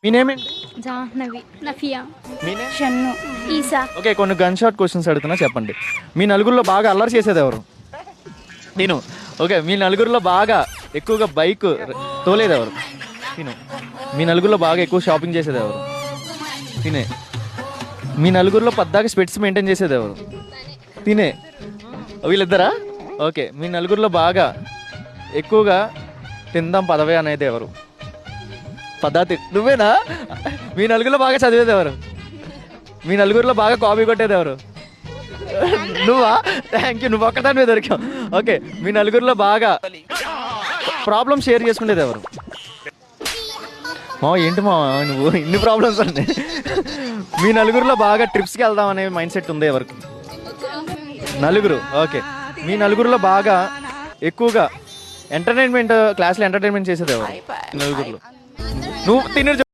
మీ name ఏంటి? జాహ్నవి, నఫియా, మీ name? Shannu, ఈసా. Okay, కొన్ని gun shot questions అడుగుతున్నా, చెప్పండి. మీ నలుగురిలో బాగా అల్లరి చేసేది ఎవరు? నేను. ఓకే, మీ నలుగురిలో బాగా ఎక్కువగా బైక్ తోలేది ఎవరు? తిను. మీ నలుగురిలో బాగా ఎక్కువ షాపింగ్ చేసేది ఎవరు? తినే. మీ నలుగురిలో పద్దాక స్పెట్స్ మెయింటైన్ చేసేది ఎవరు? తినే. వీళ్ళిద్దరా? ఓకే, మీ నలుగురిలో బాగా ఎక్కువగా తిందాం పదవే అనేది ఎవరు? పద్ధతి నువ్వేనా? మీ నలుగురిలో బాగా చదివేది ఎవరు? మీ నలుగురిలో బాగా కాపీ కొట్టేది ఎవరు? నువ్వా? థ్యాంక్ యూ, నువ్వు ఒక్కదాని మీద దొరికావు. ఓకే, మీ నలుగురిలో బాగా ప్రాబ్లమ్ షేర్ చేసుకునేది ఎవరు? మా ఏంటి మా నువ్వు ఇన్ని ప్రాబ్లమ్స్ అండి. మీ నలుగురిలో బాగా ట్రిప్స్కి వెళ్దాం అనే మైండ్ సెట్ ఉంది ఎవరికి? నలుగురు. ఓకే, మీ నలుగురిలో బాగా ఎక్కువగా ఎంటర్టైన్మెంట్ క్లాస్లో ఎంటర్టైన్మెంట్ చేసేది ఎవరు? నలుగురిలో నువ్వు తిని